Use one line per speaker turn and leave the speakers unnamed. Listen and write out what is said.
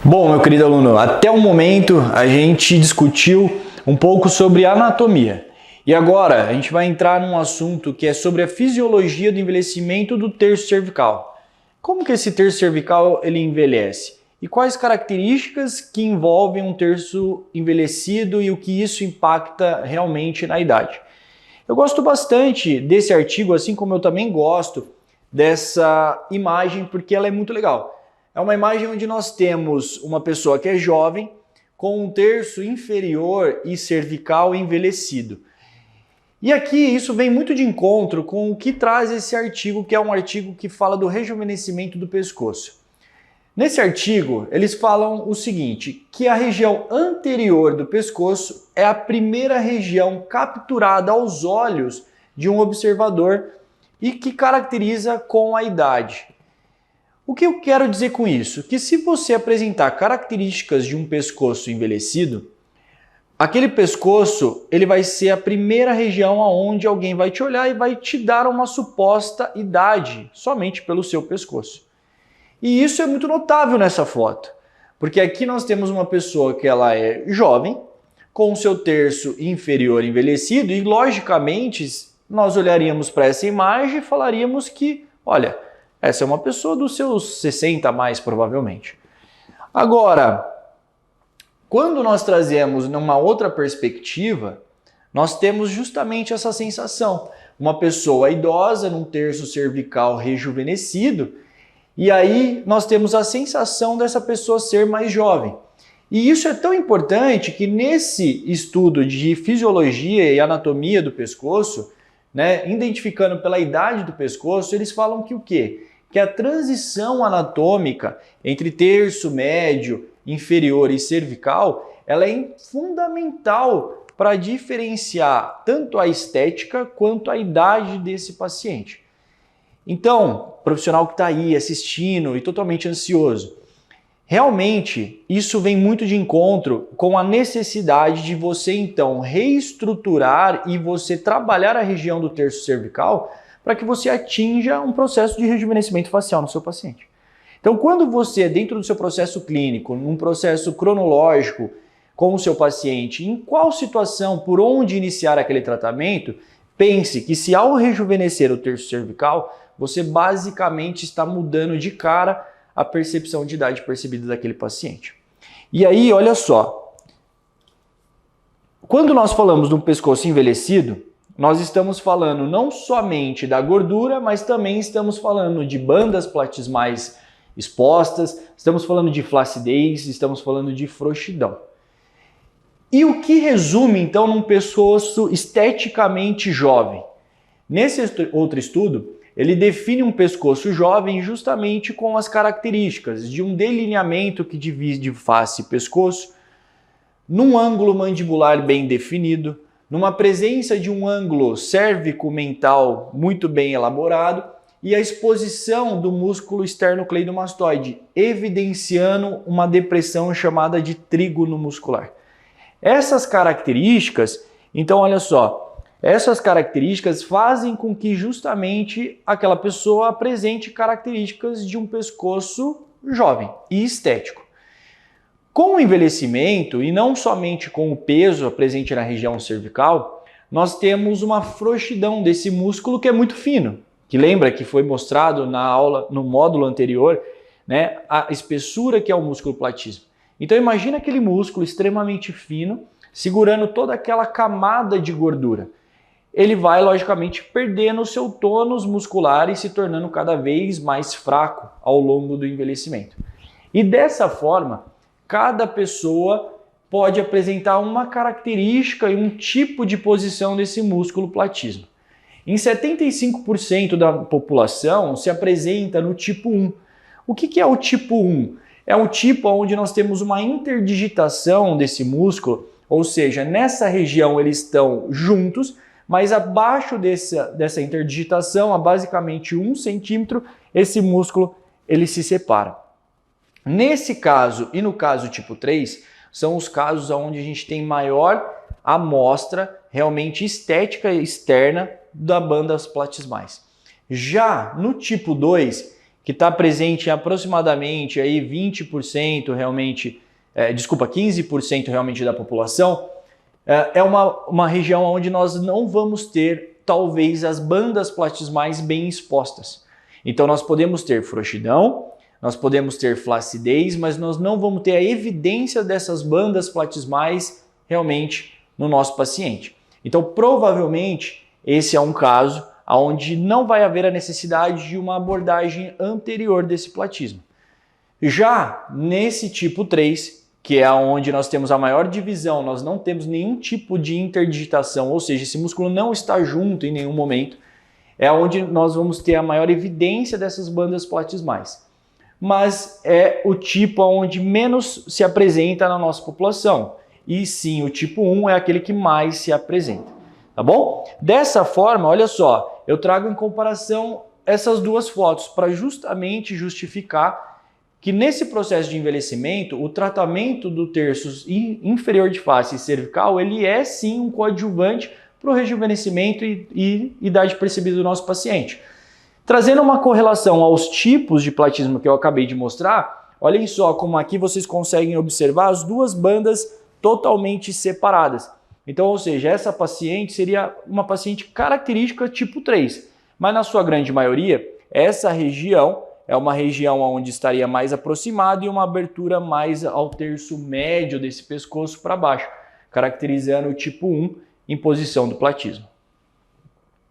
Bom, meu querido aluno, até o momento a gente discutiu um pouco sobre anatomia. E agora a gente vai entrar num assunto que é sobre a fisiologia do envelhecimento do terço cervical. Como que esse terço cervical ele envelhece? E quais características que envolvem um terço envelhecido e o que isso impacta realmente na idade? Eu gosto bastante desse artigo, assim como eu também gosto dessa imagem, porque ela é muito legal. É uma imagem onde nós temos uma pessoa que é jovem, com um terço inferior e cervical envelhecido. E aqui isso vem muito de encontro com o que traz esse artigo, que é um artigo que fala do rejuvenescimento do pescoço. Nesse artigo, eles falam o seguinte, que a região anterior do pescoço é a primeira região capturada aos olhos de um observador e que caracteriza com a idade. O que eu quero dizer com isso? Que se você apresentar características de um pescoço envelhecido, aquele pescoço ele vai ser a primeira região onde alguém vai te olhar e vai te dar uma suposta idade, somente pelo seu pescoço. E isso é muito notável nessa foto, porque aqui nós temos uma pessoa que ela é jovem, com o seu terço inferior envelhecido, e logicamente nós olharíamos para essa imagem e falaríamos que, olha, essa é uma pessoa dos seus 60 a mais, provavelmente. Agora, quando nós trazemos numa outra perspectiva, nós temos justamente essa sensação. Uma pessoa idosa, num terço cervical rejuvenescido, e aí nós temos a sensação dessa pessoa ser mais jovem. E isso é tão importante que nesse estudo de fisiologia e anatomia do pescoço, identificando pela idade do pescoço, eles falam que o quê? Que a transição anatômica entre terço, médio, inferior e cervical, ela é fundamental para diferenciar tanto a estética quanto a idade desse paciente. Então, profissional que está aí assistindo e totalmente ansioso, realmente isso vem muito de encontro com a necessidade de você então reestruturar e você trabalhar a região do terço cervical para que você atinja um processo de rejuvenescimento facial no seu paciente. Então, quando você, dentro do seu processo clínico, num processo cronológico com o seu paciente, em qual situação, por onde iniciar aquele tratamento, pense que se ao rejuvenescer o terço cervical, você basicamente está mudando de cara a percepção de idade percebida daquele paciente. E aí, olha só, quando nós falamos de um pescoço envelhecido, nós estamos falando não somente da gordura, mas também estamos falando de bandas platismais expostas, estamos falando de flacidez, estamos falando de frouxidão. E o que resume então num pescoço esteticamente jovem? Nesse outro estudo, ele define um pescoço jovem justamente com as características de um delineamento que divide face e pescoço, num ângulo mandibular bem definido, numa presença de um ângulo cérvico-mental muito bem elaborado e a exposição do músculo esternocleidomastoide, evidenciando uma depressão chamada de trígono muscular. Essas características, então olha só, essas características fazem com que justamente aquela pessoa apresente características de um pescoço jovem e estético. Com o envelhecimento, e não somente com o peso presente na região cervical, nós temos uma frouxidão desse músculo que é muito fino, que lembra que foi mostrado na aula, no módulo anterior, a espessura que é o músculo platismo. Então imagina aquele músculo extremamente fino, segurando toda aquela camada de gordura. Ele vai, logicamente, perdendo o seu tônus muscular e se tornando cada vez mais fraco ao longo do envelhecimento. E dessa forma, cada pessoa pode apresentar uma característica e um tipo de posição desse músculo platismo. Em 75% da população se apresenta no tipo 1. O que é o tipo 1? É um tipo onde nós temos uma interdigitação desse músculo, ou seja, nessa região eles estão juntos, mas abaixo dessa interdigitação, a basicamente 1 centímetro, esse músculo ele se separa. Nesse caso e no caso tipo 3, são os casos onde a gente tem maior amostra realmente estética externa da bandas platismais. Já no tipo 2, que está presente em aproximadamente aí 20% realmente, 15% realmente da população, é uma região onde nós não vamos ter, talvez, as bandas platismais bem expostas. Então nós podemos ter frouxidão, nós podemos ter flacidez, mas nós não vamos ter a evidência dessas bandas platismais realmente no nosso paciente. Então provavelmente esse é um caso onde não vai haver a necessidade de uma abordagem anterior desse platismo. Já nesse tipo 3, que é onde nós temos a maior divisão, nós não temos nenhum tipo de interdigitação, ou seja, esse músculo não está junto em nenhum momento, é onde nós vamos ter a maior evidência dessas bandas platismais. Mas é o tipo onde menos se apresenta na nossa população. E sim, o tipo 1 é aquele que mais se apresenta. Tá bom? Dessa forma, olha só, eu trago em comparação essas duas fotos para justamente justificar que nesse processo de envelhecimento, o tratamento do terço inferior de face e cervical, ele é sim um coadjuvante para o rejuvenescimento e idade percebida do nosso paciente. Trazendo uma correlação aos tipos de platismo que eu acabei de mostrar, olhem só como aqui vocês conseguem observar as duas bandas totalmente separadas. Então, ou seja, essa paciente seria uma paciente característica tipo 3, mas na sua grande maioria, essa região é uma região onde estaria mais aproximado e uma abertura mais ao terço médio desse pescoço para baixo, caracterizando o tipo 1 em posição do platismo.